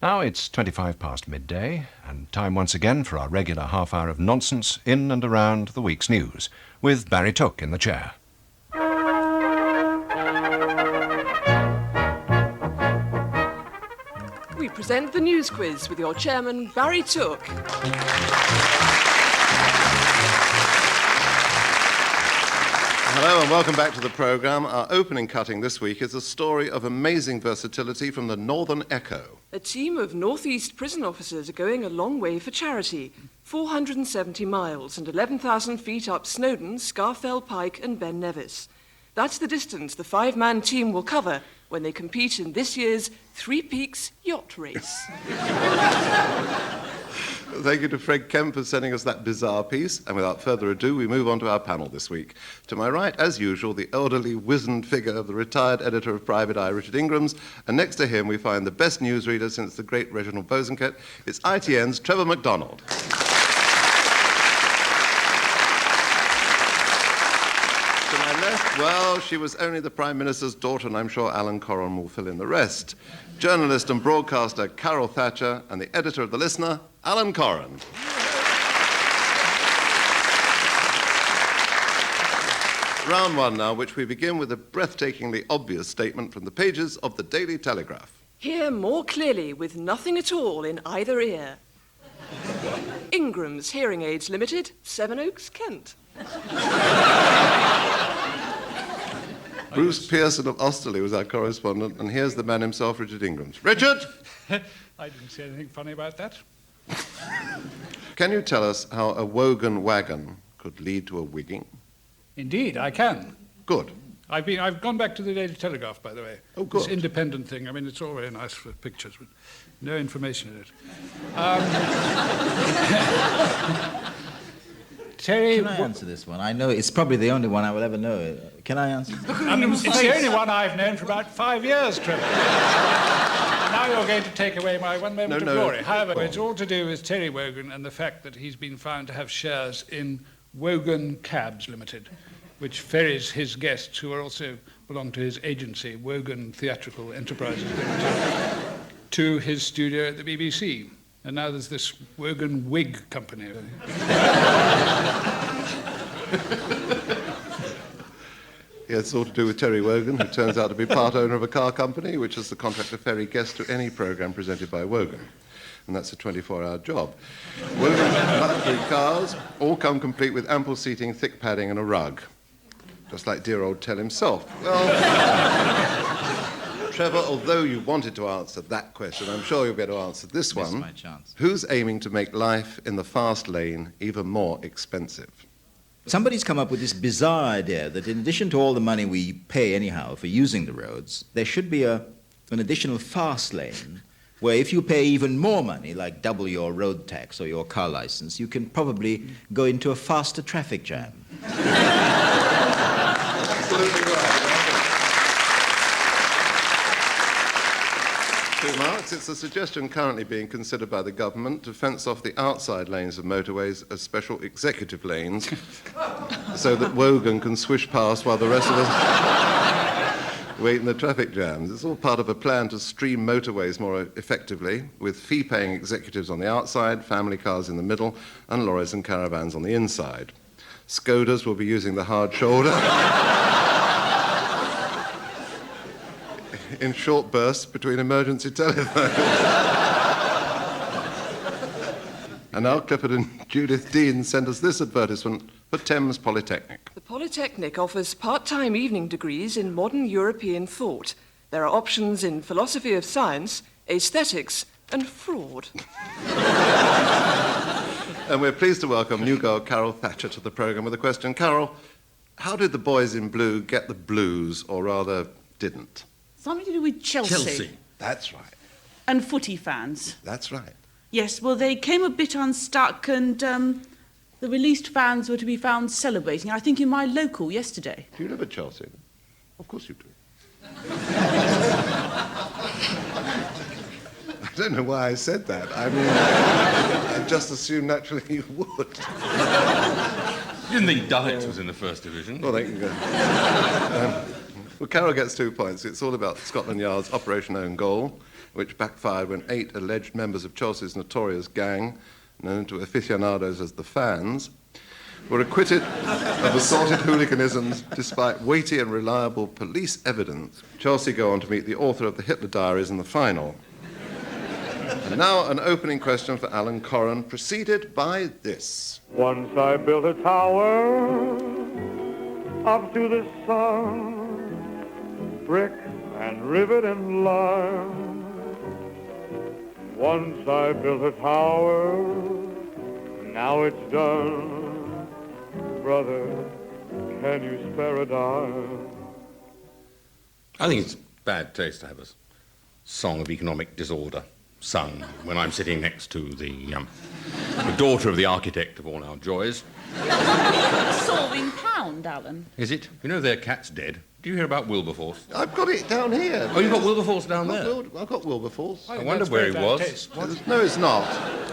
Now it's 25 past midday, and time once again for our regular half hour of nonsense in and around the week's news, with Barry Took in the chair. We present the news quiz with your chairman, Barry Took. Hello and welcome back to the programme. Our opening cutting this week is a story of amazing versatility from the Northern Echo. A team of Northeast prison officers are going a long way for charity. 470 miles and 11,000 feet up Snowdon, Scarfell Pike and Ben Nevis. That's the distance the five-man team will cover when they compete in this year's Three Peaks Yacht Race. Thank you to Fred Kemp for sending us that bizarre piece. And without further ado, we move on to our panel this week. To my right, as usual, the elderly, wizened figure of the retired editor of Private Eye, Richard Ingrams. And next to him, we find the best newsreader since the great Reginald Bosanquet. It's ITN's Trevor MacDonald. To my left, well, she was only the Prime Minister's daughter, and I'm sure Alan Coron will fill in the rest. Journalist and broadcaster Carol Thatcher, and the editor of The Listener, Alan Coron. Round one now, which we begin with a breathtakingly obvious statement from the pages of the Daily Telegraph. Hear more clearly with nothing at all in either ear. Ingram's Hearing Aids Limited, Sevenoaks, Kent. Bruce Pearson of Osterley was our correspondent, and here's the man himself, Richard Ingrams. Richard! I didn't see anything funny about that. Can you tell us how a Wogan wagon could lead to a wigging? Indeed, I can. Good. I've gone back to the Daily Telegraph, by the way. Oh, good. This independent thing. I mean, it's all very nice for pictures, but no information in it. Terry... Can I answer this one? I know it's probably the only one I will ever know. Can I answer? It's the only one I've known for about 5 years, Trevor. And now you're going to take away my one moment of glory. However, it's all to do with Terry Wogan and the fact that he's been found to have shares in Wogan Cabs Limited, which ferries his guests, who also belong to his agency, Wogan Theatrical Enterprises Limited, to his studio at the BBC. And now there's this Wogan Wig Company. Yeah, it's all to do with Terry Wogan, who turns out to be part owner of a car company, which has the contract to ferry guests to any programme presented by Wogan. And that's a 24-hour job. Wogan's luxury cars all come complete with ample seating, thick padding and a rug. Just like dear old Tell himself. Well, Trevor, although you wanted to answer that question, I'm sure you'll be able to answer this one. This is my chance. Who's aiming to make life in the fast lane even more expensive? Somebody's come up with this bizarre idea that in addition to all the money we pay anyhow for using the roads, there should be an additional fast lane where if you pay even more money, like double your road tax or your car license, you can probably go into a faster traffic jam. Absolutely right. 2 marks. It's a suggestion currently being considered by the government to fence off the outside lanes of motorways as special executive lanes so that Wogan can swish past while the rest of us wait in the traffic jams. It's all part of a plan to stream motorways more effectively, with fee-paying executives on the outside, family cars in the middle, and lorries and caravans on the inside. Skodas will be using the hard shoulder in short bursts between emergency telephones. And now Clifford and Judith Dean sent us this advertisement for Thames Polytechnic. The Polytechnic offers part-time evening degrees in modern European thought. There are options in philosophy of science, aesthetics, and fraud. And we're pleased to welcome new girl Carol Thatcher to the programme with a question. Carol, how did the boys in blue get the blues, or rather, didn't? Something to do with Chelsea. That's right. And footy fans. That's right. Yes, well, they came a bit unstuck and the released fans were to be found celebrating, I think, in my local yesterday. Do you live at Chelsea? Of course you do. I don't know why I said that. I mean, I just assumed naturally you would. You didn't think Dulwich was in the First Division? Well, they can go. Well, Carol gets 2 points. It's all about Scotland Yard's Operation Own Goal. which backfired when 8 alleged members of Chelsea's notorious gang, known to aficionados as the Fans, were acquitted of assorted hooliganisms despite weighty and reliable police evidence. Chelsea go on to meet the author of the Hitler Diaries in the final. And now an opening question for Alan Corran, preceded by this. Once I built a tower up to the sun, brick and rivet and lime. Once I built a tower, now it's done. Brother, can you spare a dime? I think it's bad taste to have a song of economic disorder sung when I'm sitting next to the daughter of the architect of all our joys. Soaring pound, Alan. Is it? You know their cat's dead. Do you hear about Wilberforce? I've got it down here. Oh, you've got Wilberforce down there? I've got Wilberforce. I wonder where he was. No, it's not.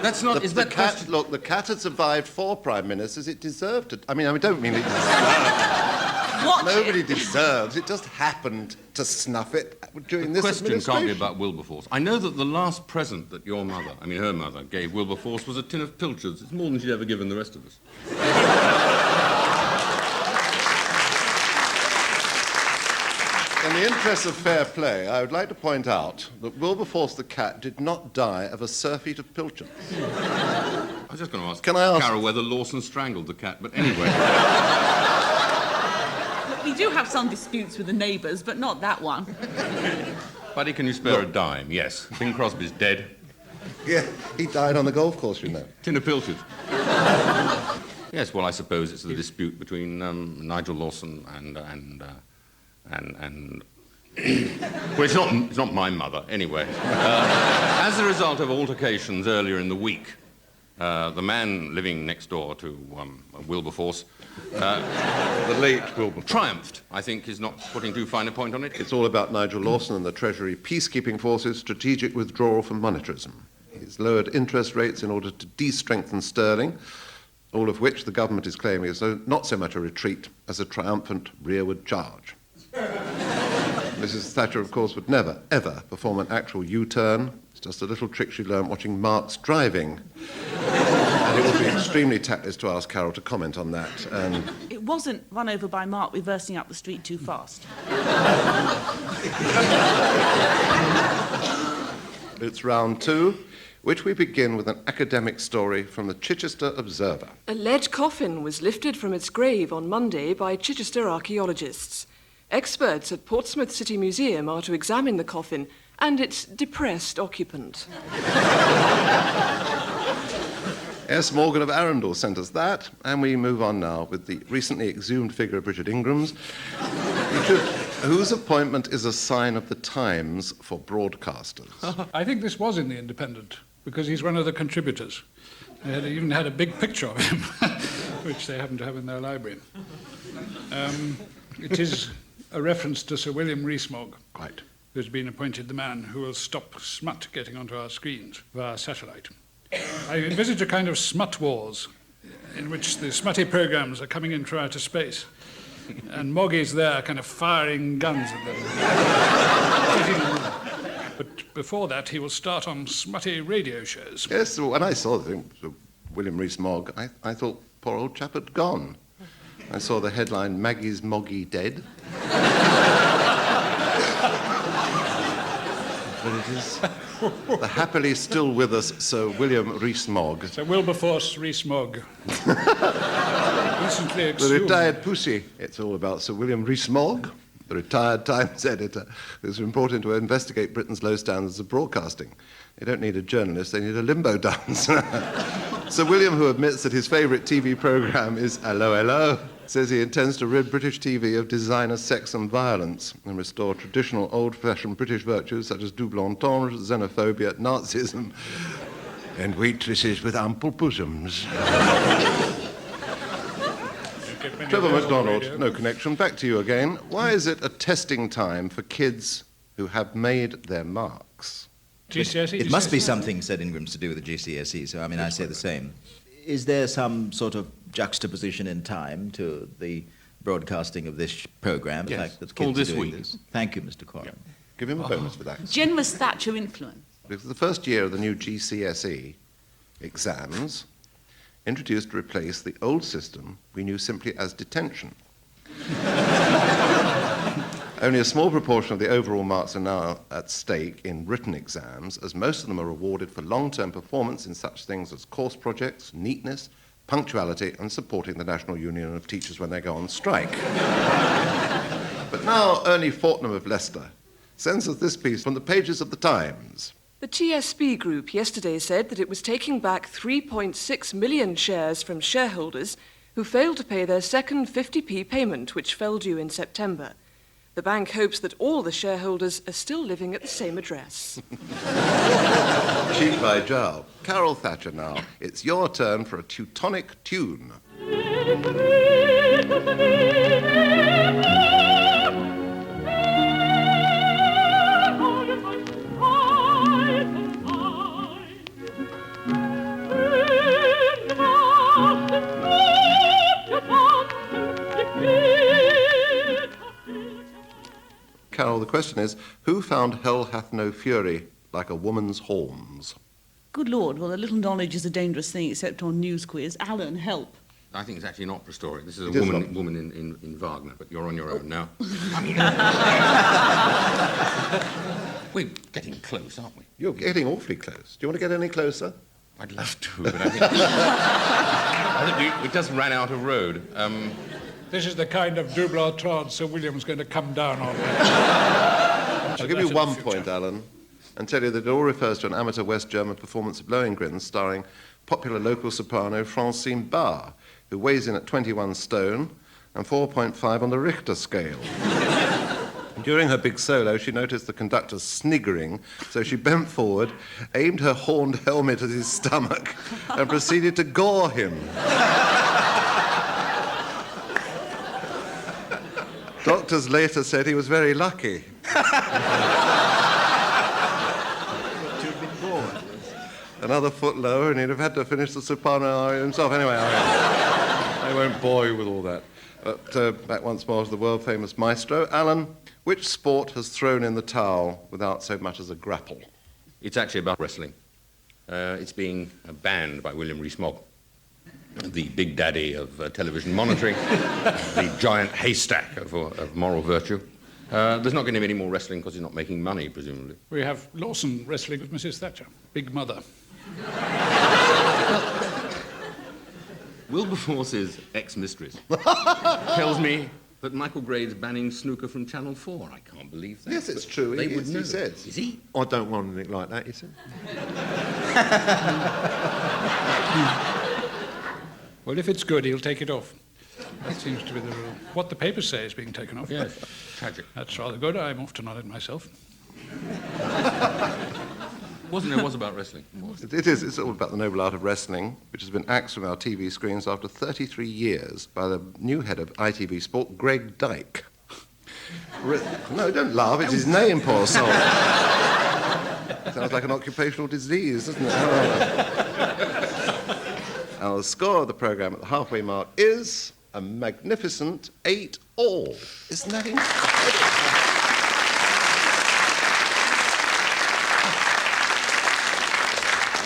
That's not... The cat, look, the cat had survived 4 prime ministers. It deserved to... I don't mean it deserved. Nobody deserves. It just happened to snuff it during this administration. The question can't be about Wilberforce. I know that the last present that your mother, her mother, gave Wilberforce was a tin of pilchards. It's more than she'd ever given the rest of us. In the interest of fair play, I would like to point out that Wilberforce the cat did not die of a surfeit of pilchards. I was just going to ask Carol whether Lawson strangled the cat, but anyway. We do have some disputes with the neighbours, but not that one. Buddy, can you spare a dime? Yes. Bing Crosby's dead. Yeah, he died on the golf course, you know. Tin of pilchards. Yes, well, I suppose it's the dispute between Nigel Lawson and well, it's not my mother, anyway. As a result of altercations earlier in the week, the man living next door to Wilberforce, the late Wilberforce, triumphed, I think, is not putting too fine a point on it. It's all about Nigel Lawson and the Treasury peacekeeping forces' strategic withdrawal from monetarism. He's lowered interest rates in order to de-strengthen sterling, all of which the government is claiming is not so much a retreat as a triumphant rearward charge. Mrs. Thatcher, of course, would never, ever perform an actual U-turn. It's just a little trick she learned watching Marx driving. And it would be extremely tactless to ask Carol to comment on that. It wasn't run over by Mark reversing up the street too fast. It's round 2, which we begin with an academic story from the Chichester Observer. A lead coffin was lifted from its grave on Monday by Chichester archaeologists. Experts at Portsmouth City Museum are to examine the coffin and its depressed occupant. S. Morgan of Arundel sent us that, and we move on now with the recently exhumed figure of Richard Ingram's, whose appointment is a sign of the times for broadcasters. I think this was in The Independent, because he's one of the contributors. They even had a big picture of him, which they happen to have in their library. It is a reference to Sir William Rees-Mogg, who's been appointed the man who will stop smut getting onto our screens via satellite. I envisage a kind of smut wars in which the smutty programs are coming in from outer space, and Moggy's there kind of firing guns at them. But before that, he will start on smutty radio shows. Yes, when I saw the thing, William Rees-Mogg, I thought poor old chap had gone. I saw the headline, Maggie's Moggy dead. But it is the happily still with us Sir William Rees-Mogg. Sir Wilberforce Rees-Mogg. Recently exhumed. The retired pussy. It's all about Sir William Rees-Mogg, the retired Times editor, who's important to investigate Britain's low standards of broadcasting. They don't need a journalist, they need a limbo dance. Sir William, who admits that his favourite TV programme is Hello, Hello, says he intends to rid British TV of designer sex and violence and restore traditional old-fashioned British virtues such as double entendre, xenophobia, Nazism, and waitresses with ample bosoms. Trevor MacDonald, no connection. Back to you again. Why is it a testing time for kids who have made their marks? GCSE? It must be something, said Ingrams, to do with the GCSE, so I say the same. Is there some sort of juxtaposition in time to the broadcasting of this programme? Yes, the fact that it's called kids This are doing Week. this? Thank you, Mr. Corran. Give him a bonus for that. Generous Thatcher influence. Because the first year of the new GCSE exams introduced to replace the old system we knew simply as detention. Only a small proportion of the overall marks are now at stake in written exams, as most of them are awarded for long-term performance in such things as course projects, neatness, punctuality, and supporting the National Union of Teachers when they go on strike. But now Ernie Fortnum of Leicester sends us this piece from the pages of the Times. The TSB Group yesterday said that it was taking back 3.6 million shares from shareholders who failed to pay their second 50p payment, which fell due in September. The bank hopes that all the shareholders are still living at the same address. Cheek by jowl. Carol Thatcher now. It's your turn for a Teutonic tune. Carol, the question is, who found hell hath no fury like a woman's horns? Good Lord, well, a little knowledge is a dangerous thing, except on news quiz. Alan, help. I think it's actually an opera story. This is It a is woman in Wagner, but you're on your own now. We're getting close, aren't we? You're getting awfully close. Do you want to get any closer? I'd love to, but I think we just ran out of road. This is the kind of double entendre Sir William's going to come down on. I'll give you 1 point, Alan, and tell you that it all refers to an amateur West German performance of Lohengrin starring popular local soprano Francine Barr, who weighs in at 21 stone and 4.5 on the Richter scale. During her big solo, she noticed the conductor sniggering, so she bent forward, aimed her horned helmet at his stomach, and proceeded to gore him. Doctors later said he was very lucky. Another foot lower, and he'd have had to finish the soprano aria himself. Anyway, I won't bore you with all that. But back once more to the world-famous maestro. Alan, which sport has thrown in the towel without so much as a grapple? It's actually about wrestling. It's being banned by William Rees-Mogg, the big daddy of television monitoring, the giant haystack of moral virtue. There's not going to be any more wrestling because he's not making money, presumably. We have Lawson wrestling with Mrs. Thatcher, Big Mother. Wilberforce's ex-mistress tells me that Michael Grade's banning snooker from Channel 4. I can't believe that. Yes, it's true. They would know. He says. Is he? I don't want anything like that, he said. Well, if it's good, he'll take it off. That seems to be the rule. What the papers say is being taken off. Yes, tragic. That's rather good. I'm off to on it myself. Wasn't it? Was about wrestling. It is. It's all about the noble art of wrestling, which has been axed from our TV screens after 33 years by the new head of ITV Sport, Greg Dyke. No, don't laugh. It's his name, poor soul. Sounds like an occupational disease, doesn't it? Our score of the programme at the halfway mark is a magnificent 8-all. Isn't that incredible?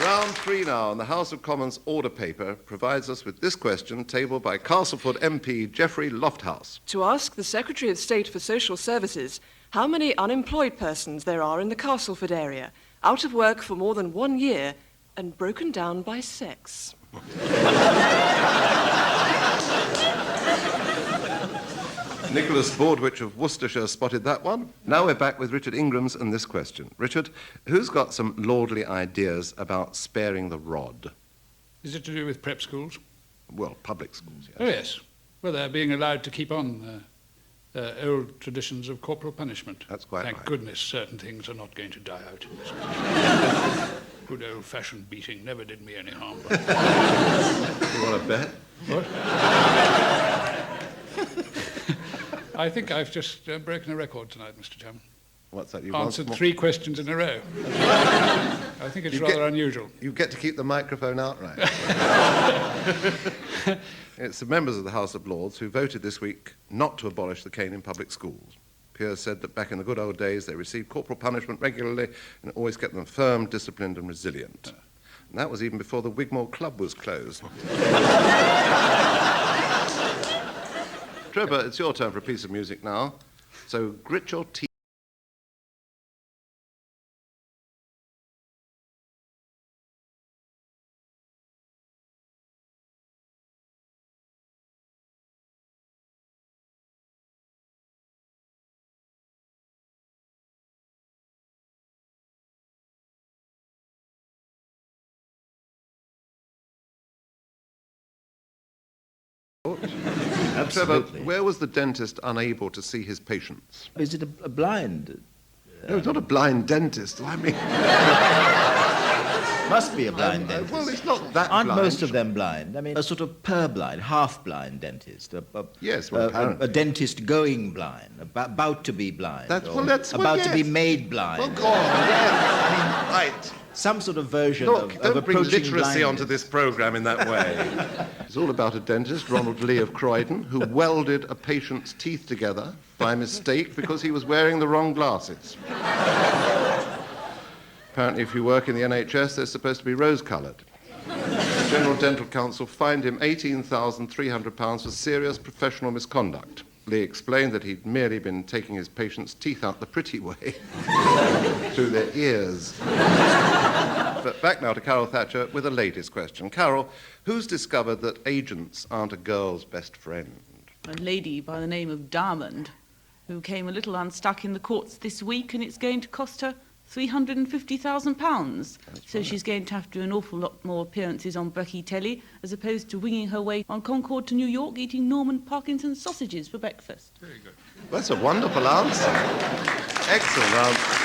Round 3 now, and the House of Commons order paper provides us with this question tabled by Castleford MP Geoffrey Lofthouse. To ask the Secretary of State for Social Services how many unemployed persons there are in the Castleford area, out of work for more than 1 year, and broken down by sex. Nicholas Bordwich of Worcestershire spotted that one. Now we're back with Richard Ingrams and this question. Richard, who's got some lordly ideas about sparing the rod? Is it to do with prep schools? Well, public schools, yes. Oh, yes. Well, they're being allowed to keep on old traditions of corporal punishment. That's quite Thank right. goodness certain things are not going to die out in this country. Good old-fashioned beating never did me any harm. But... You want to bet? What? I think I've just broken a record tonight, Mr. Chairman. What's that? You Answered 3 questions in a row. I think it's rather unusual. You get to keep the microphone outright. It's the members of the House of Lords who voted this week not to abolish the cane in public schools Peers said that back in the good old days they received corporal punishment regularly and it always kept them firm, disciplined and resilient. And that was even before the Wigmore Club was closed. Trevor, it's your turn for a piece of music now. So grit your teeth. Trevor, where was the dentist unable to see his patients? Is it a blind? No, it's not a blind dentist. I mean, Must be a blind dentist. well, it's not that Aren't blind. most of them blind? I mean, a sort of purblind, half-blind dentist. Yes, well, a apparently. dentist going blind, about to be blind. That's- or well, that's- well, about to be yes. made blind. Well, go on, yes. I mean, right. Some sort of version Look, of don't bring approaching literacy blindness. onto this programme in that way. It's all about a dentist, Ronald Lee of Croydon, who welded a patient's teeth together by mistake because he was wearing the wrong glasses. Apparently, if you work in the NHS, they're supposed to be rose-coloured. The General Dental Council fined him £18,300 for serious professional misconduct. Lee explained that he'd merely been taking his patients' teeth out the pretty way, through their ears. But back now to Carol Thatcher with the latest question. Carol, who's discovered that agents aren't a girl's best friend? A lady by the name of Diamond, who came a little unstuck in the courts this week, and it's going to cost her £350,000. So she's going to have to do an awful lot more appearances on Brekkie Telly, as opposed to winging her way on Concorde to New York eating Norman Parkinson sausages for breakfast. Very good. That's a wonderful answer. Excellent answer.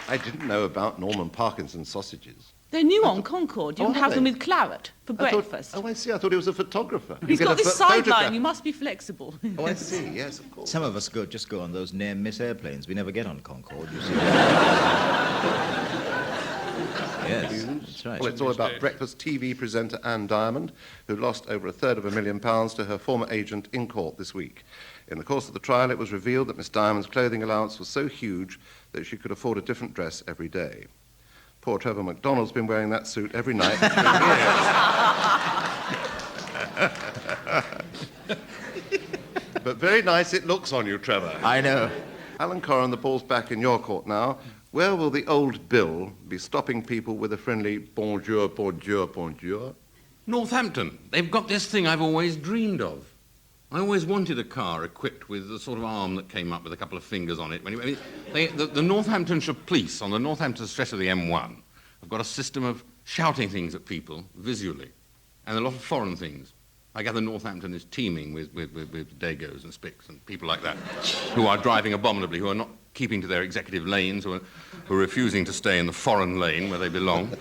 I didn't know about Norman Parkinson sausages. They're new on Concorde. You Oh, can are have them they? with claret for breakfast. I see. I thought he was a photographer. He's You got get a this photograph. sideline. You must be flexible. Oh, I see. Yes, of course. Some of us just go on those near-miss airplanes. We never get on Concorde, you see. Yes, that's right. Well, it's all about breakfast TV presenter Anne Diamond, who lost over £250,000 to her former agent in court this week. In the course of the trial, it was revealed that Miss Diamond's clothing allowance was so huge that she could afford a different dress every day. Poor Trevor McDonald's been wearing that suit every night for 3 years. But very nice it looks on you, Trevor. I know. Alan Corran, the ball's back in your court now. Where will the old bill be stopping people with a friendly bonjour, bonjour, bonjour? Northampton. They've got this thing I've always dreamed of. I always wanted a car equipped with the sort of arm that came up with a couple of fingers on it. The Northamptonshire police on the Northampton stretch of the M1 have got a system of shouting things at people visually, and a lot of foreign things. I gather Northampton is teeming with Dagos and Spics and people like that who are driving abominably, who are not keeping to their executive lanes, who are refusing to stay in the foreign lane where they belong.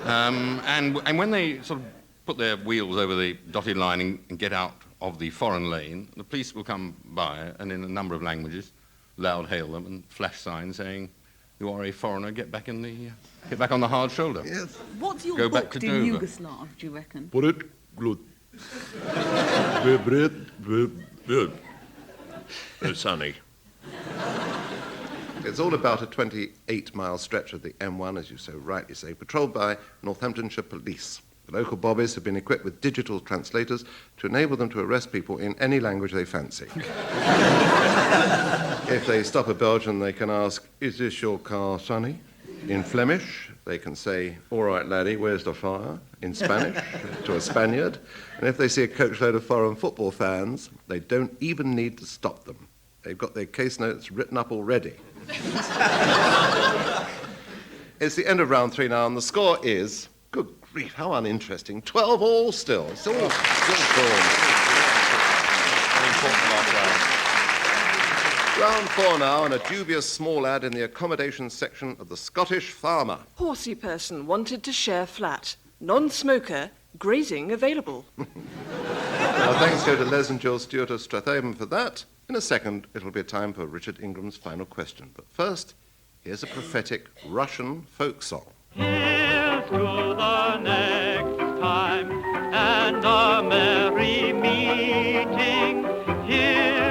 And when they sort of put their wheels over the dotted line and get out of the foreign lane, the police will come by and in a number of languages loud hail them and flash signs saying, "You are a foreigner, get back on the hard shoulder." Yes. What's your Go back book to in Dover. Yugoslav, do you reckon? Put it good. Sunny. It's all about a 28-mile stretch of the M1, as you so rightly say, patrolled by Northamptonshire police. The local bobbies have been equipped with digital translators to enable them to arrest people in any language they fancy. If they stop a Belgian, they can ask, "Is this your car, Sonny?" In Flemish, they can say, "All right, laddie, where's the fire?" In Spanish, to a Spaniard. And if they see a coachload of foreign football fans, they don't even need to stop them. They've got their case notes written up already. It's the end of round 3 now, and the score is, good grief, how uninteresting, 12-all still. It's all still drawn. Round 4 now, and a dubious small ad in the accommodation section of the Scottish Farmer. Horsey person wanted to share flat. Non-smoker, grazing available. Now, thanks go to Les and Jill Stewart of Strathaven for that. In a second, it'll be time for Richard Ingram's final question. But first, here's a prophetic Russian folk song. Here's to the next time and a merry meeting. Here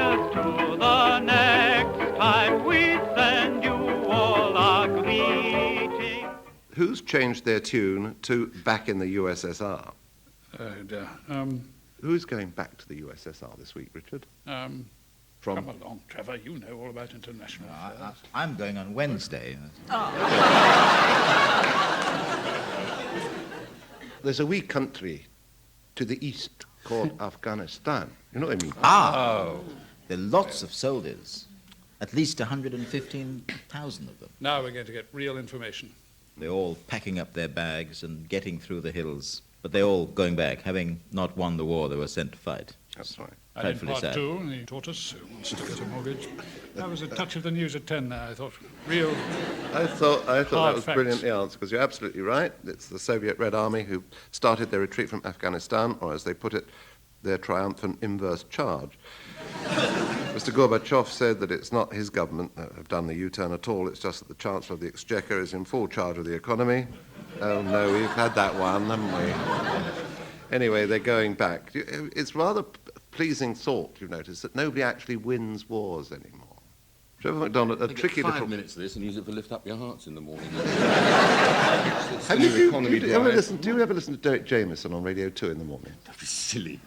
Who's changed their tune to back in the USSR? Oh, dear. Who's going back to the USSR this week, Richard? Come along, Trevor. You know all about international affairs. I'm going on Wednesday. There's a wee country to the east called Afghanistan. You know what I mean? There are lots of soldiers. At least 115,000 of them. Now we're going to get real information. They're all packing up their bags and getting through the hills. But they're all going back, having not won the war they were sent to fight. That's right. And in Dreadfully part sad. 2, he taught us who wants to get a mortgage. That was a touch of the news at 10 there, I thought. Real. I thought that was facts. brilliantly answered, because you're absolutely right. It's the Soviet Red Army who started their retreat from Afghanistan, or as they put it, their triumphant inverse charge. Mr. Gorbachev said that it's not his government that have done the U-turn at all, it's just that the Chancellor of the Exchequer is in full charge of the economy. Oh no, we've had that one, haven't we? Anyway, they're going back. It's rather pleasing thought, you've noticed, that nobody actually wins wars anymore. Trevor MacDonald, a tricky Five little... minutes of this and use it for lift up your hearts in the morning. Have you, do you ever listen to Derek Jameson on Radio 2 in the morning? That'd be silly.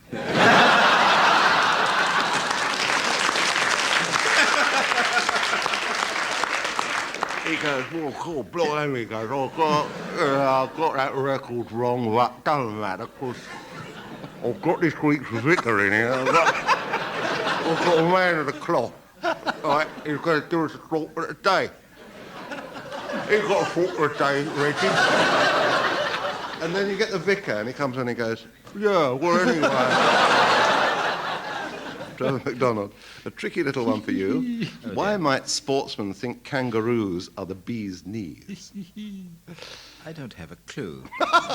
He goes, oh, blimey, he goes, I've got that record wrong, but doesn't matter, because I've got this week's vicar in here. I've got a man of the cloth. Right, he's going to do us a quarter a day. He's got a quarter a day, Reggie. And then you get the vicar, and he comes in and he goes, Yeah, well, anyway. Trevor MacDonald, a tricky little one for you. Why might sportsmen think kangaroos are the bee's knees? I don't have a clue. not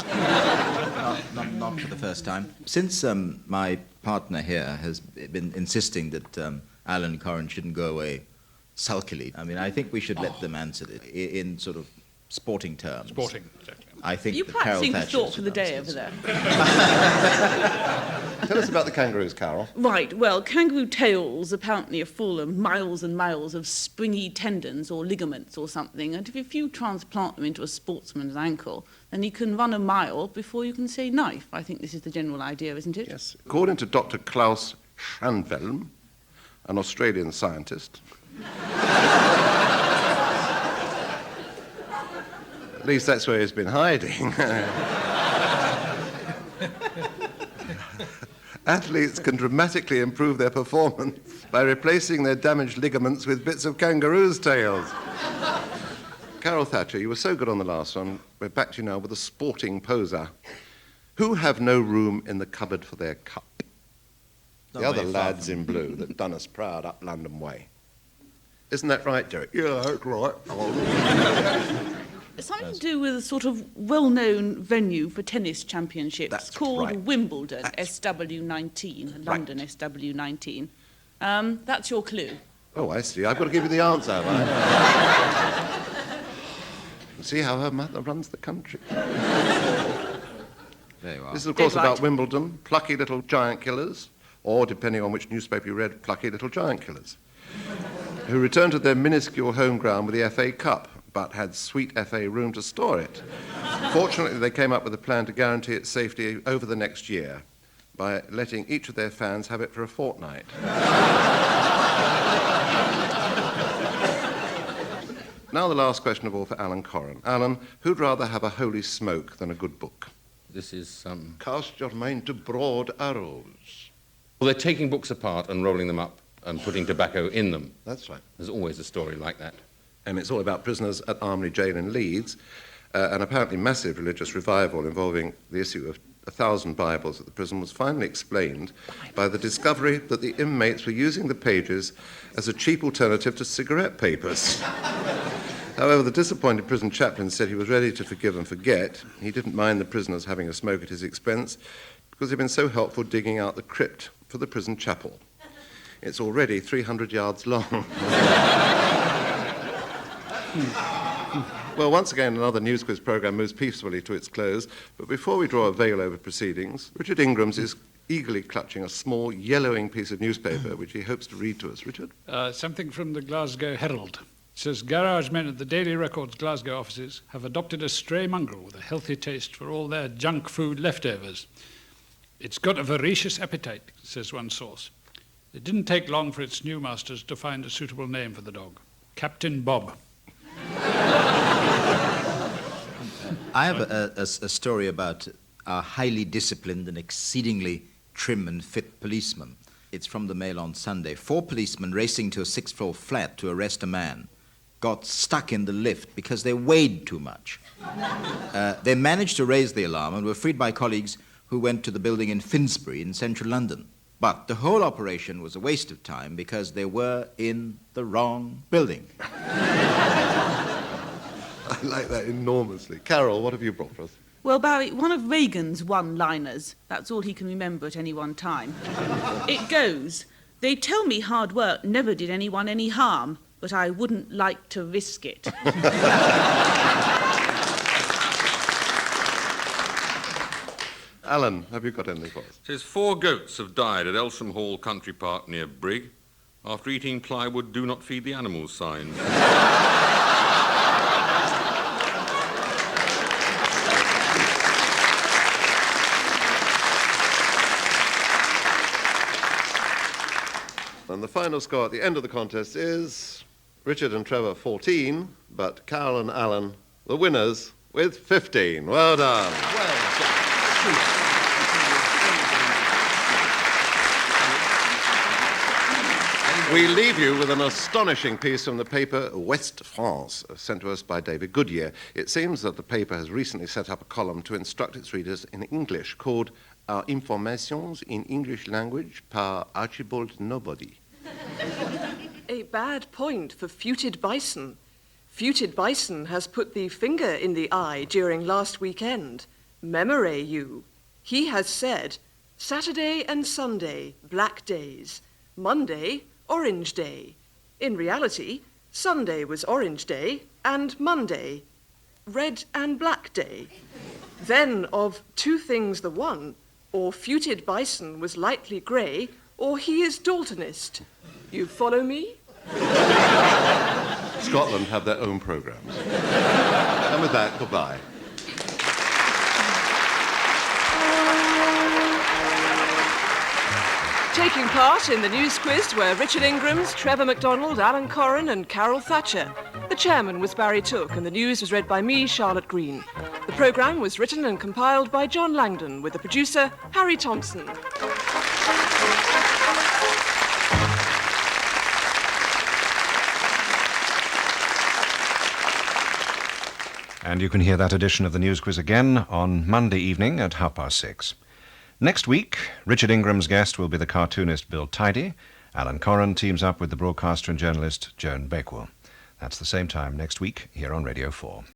for the first time. Since my partner here has been insisting that Alan Corrin shouldn't go away sulkily, I mean, I think we should let them answer it in sort of sporting terms. Sporting, exactly. I think You that Carol practicing the Thatcher thought should for the day answer over this. there? Tell us about the kangaroos, Carol. Right, well, kangaroo tails apparently are full of miles and miles of springy tendons or ligaments or something, and if you transplant them into a sportsman's ankle, then you can run a mile before you can say knife. I think this is the general idea, isn't it? Yes. According to Dr. Klaus Schanvelm, an Australian scientist, at least that's where he's been hiding. Athletes can dramatically improve their performance by replacing their damaged ligaments with bits of kangaroos' tails. Carol Thatcher, you were so good on the last one. We're back to you now with a sporting poser. Who have no room in the cupboard for their cup? Not The other very far lads from- in blue that done us proud up London way. Isn't that right, Derek? Yeah, that's right. It's something to do with a sort of well-known venue for tennis championships That's called right. Wimbledon, That's SW19, London SW19. That's your clue. Oh, I see. I've got to give you the answer, have I? See how her mother runs the country. There you are. This is, of course, Dead about right. Wimbledon, plucky little giant killers, or, depending on which newspaper you read, plucky little giant killers, who returned to their minuscule home ground with the FA Cup, but had sweet FA room to store it. Fortunately, they came up with a plan to guarantee its safety over the next year by letting each of their fans have it for a fortnight. Now the last question of all for Alan Corrin. Alan, who'd rather have a holy smoke than a good book? This is, Cast your mind to broad arrows. Well, they're taking books apart and rolling them up and putting tobacco in them. That's right. There's always a story like that. And it's all about prisoners at Armley Jail in Leeds, an apparently massive religious revival involving the issue of 1,000 Bibles at the prison was finally explained by the discovery that the inmates were using the pages as a cheap alternative to cigarette papers. However, the disappointed prison chaplain said he was ready to forgive and forget. He didn't mind the prisoners having a smoke at his expense because he'd been so helpful digging out the crypt for the prison chapel. It's already 300 yards long. Well, once again, another news quiz programme moves peacefully to its close. But before we draw a veil over proceedings, Richard Ingrams is eagerly clutching a small, yellowing piece of newspaper, which he hopes to read to us. Richard? Something from the Glasgow Herald. says garage men at the Daily Record's Glasgow offices have adopted a stray mongrel with a healthy taste for all their junk food leftovers. It's got a voracious appetite, says one source. It didn't take long for its new masters to find a suitable name for the dog. Captain Bob. I have a story about a highly disciplined and exceedingly trim and fit policeman. It's from the Mail on Sunday. 4 policemen racing to a 6th-floor flat to arrest a man got stuck in the lift because they weighed too much. They managed to raise the alarm and were freed by colleagues who went to the building in Finsbury in central London. But the whole operation was a waste of time because they were in the wrong building. I like that enormously. Carol, what have you brought for us? Well, Barry, one of Reagan's one-liners. That's all he can remember at any one time. It goes, "They tell me hard work never did anyone any harm, but I wouldn't like to risk it." Alan, have you got anything for us? It says 4 goats have died at Elsham Hall Country Park near Brigg after eating plywood do not feed the animals signs. And the final score at the end of the contest is Richard and Trevor 14, but Carol and Alan, the winners, with 15. Well done. We leave you with an astonishing piece from the paper West France, sent to us by David Goodyear. It seems that the paper has recently set up a column to instruct its readers in English called Our Informations in English Language par Archibald Nobody. A bad point for Futed Bison. Futed Bison has put the finger in the eye during last weekend. Memorez you. He has said, Saturday and Sunday, black days. Monday, Orange Day. In reality, Sunday was Orange Day and Monday, Red and Black Day. Then of 2 things the one, or Futed Bison was lightly grey, or he is Daltonist. You follow me? Scotland have their own programmes. And with that, goodbye. Taking part in the news quiz were Richard Ingrams, Trevor MacDonald, Alan Corrin and Carol Thatcher. The chairman was Barry Took and the news was read by me, Charlotte Green. The programme was written and compiled by John Langdon with the producer, Harry Thompson. And you can hear that edition of the News Quiz again on Monday evening at 6:30. Next week, Richard Ingram's guest will be the cartoonist Bill Tidy. Alan Corrin teams up with the broadcaster and journalist Joan Bakewell. That's the same time next week here on Radio 4.